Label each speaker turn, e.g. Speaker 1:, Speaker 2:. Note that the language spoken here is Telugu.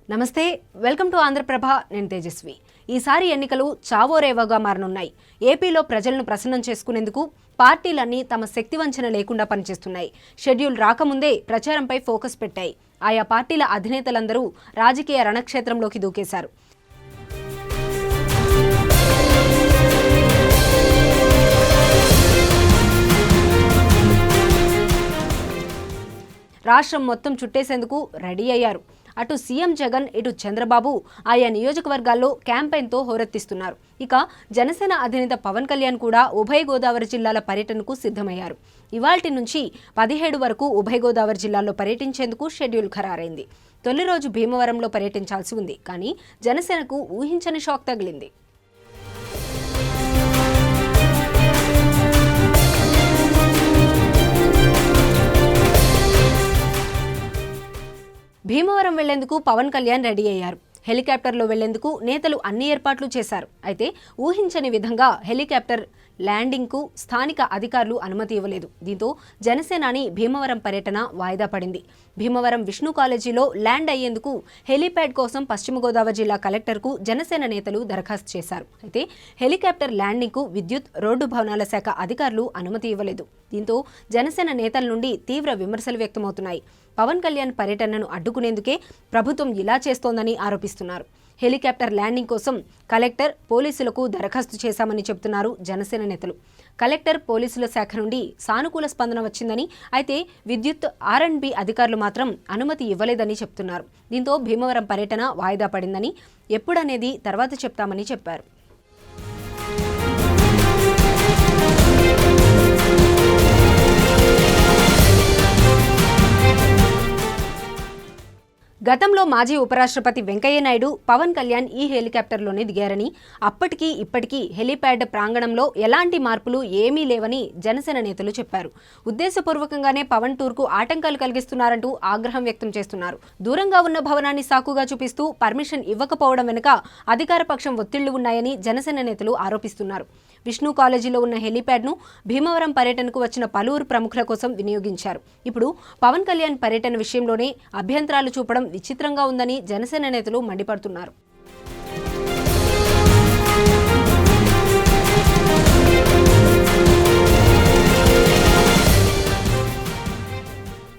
Speaker 1: నమస్తే, వెల్కమ్ టు ఆంధ్రప్రభ. నేను తేజస్వి. ఈసారి ఎన్నికలు చావోరేవోగా మారనున్నాయి. ఏపీలో ప్రజలను ప్రసన్నం చేసుకునేందుకు పార్టీలన్నీ తమ శక్తి వంచన లేకుండా పనిచేస్తున్నాయి. షెడ్యూల్ రాకముందే ప్రచారంపై ఫోకస్ పెట్టాయి. ఆయా పార్టీల అధినేతలందరూ రాజకీయ రణక్షేత్రంలోకి దూకేశారు. రాష్ట్రం మొత్తం చుట్టేసేందుకు రెడీ అయ్యారు. అటు సీఎం జగన్, ఇటు చంద్రబాబు ఆయా నియోజకవర్గాల్లో క్యాంపెయిన్తో హోరెత్తిస్తున్నారు. ఇక జనసేన అధినేత పవన్ కళ్యాణ్ కూడా ఉభయ గోదావరి జిల్లాల పర్యటనకు సిద్ధమయ్యారు. ఇవాల్టి నుంచి 17 వరకు ఉభయ గోదావరి జిల్లాల్లో పర్యటించేందుకు షెడ్యూల్ ఖరారైంది. తొలి రోజు భీమవరంలో పర్యటించాల్సి ఉంది. కానీ జనసేనకు ఊహించని షాక్ తగిలింది. భీమవరం వెళ్లేందుకు పవన్ కళ్యాణ్ రెడీ అయ్యారు. హెలికాప్టర్లో వెళ్లేందుకు నేతలు అన్ని ఏర్పాట్లు చేశారు. అయితే ఊహించని విధంగా హెలికాప్టర్ ల్యాండింగ్కు స్థానిక అధికారులు అనుమతి ఇవ్వలేదు. దీంతో జనసేనాని భీమవరం పర్యటన వాయిదా పడింది. భీమవరం విష్ణు కాలేజీలో ల్యాండ్ అయ్యేందుకు హెలీప్యాడ్ కోసం పశ్చిమ గోదావరి జిల్లా కలెక్టర్కు జనసేన నేతలు దరఖాస్తు చేశారు. అయితే హెలికాప్టర్ ల్యాండింగ్కు విద్యుత్, రోడ్డు భవనాల శాఖ అధికారులు అనుమతి ఇవ్వలేదు. దీంతో జనసేన నేతల నుండి తీవ్ర విమర్శలు వ్యక్తమవుతున్నాయి. పవన్ కళ్యాణ్ పర్యటనను అడ్డుకునేందుకే ప్రభుత్వం ఇలా చేస్తోందని ఆరోపిస్తున్నారు. హెలికాప్టర్ ల్యాండింగ్ కోసం కలెక్టర్, పోలీసులకు దరఖాస్తు చేశామని చెబుతున్నారు జనసేన నేతలు. కలెక్టర్, పోలీసుల శాఖ నుండి సానుకూల స్పందన వచ్చిందని, అయితే విద్యుత్, R&B అధికారులు మాత్రం అనుమతి ఇవ్వలేదని చెప్తున్నారు. దీంతో భీమవరం పర్యటన వాయిదా పడిందని, ఎప్పుడనేది తర్వాత చెప్తామని చెప్పారు. గతంలో మాజీ ఉపరాష్ట్రపతి వెంకయ్య నాయుడు, పవన్ కళ్యాణ్ ఈ హెలికాప్టర్లోనే దిగారని, అప్పటికీ ఇప్పటికీ హెలిప్యాడ్ ప్రాంగణంలో ఎలాంటి మార్పులు ఏమీ లేవని జనసేన నేతలు చెప్పారు. ఉద్దేశపూర్వకంగానే పవన్ టూర్కు ఆటంకాలు కలిగిస్తున్నారంటూ ఆగ్రహం వ్యక్తం చేస్తున్నారు. దూరంగా ఉన్న భవనాన్ని సాకుగా చూపిస్తూ పర్మిషన్ ఇవ్వకపోవడం వెనుక అధికార పక్షం ఒత్తిళ్లు ఉన్నాయని జనసేన నేతలు ఆరోపిస్తున్నారు. విష్ణు కాలేజీలో ఉన్న హెలిప్యాడ్ను భీమవరం పర్యటనకు వచ్చిన పలువురు ప్రముఖుల కోసం వినియోగించారు. ఇప్పుడు పవన్ కళ్యాణ్ పర్యటన విషయంలోనే అభ్యంతరాలు చూపడం విచిత్రంగా ఉందని జనసేన నేతలు మండిపడుతున్నారు.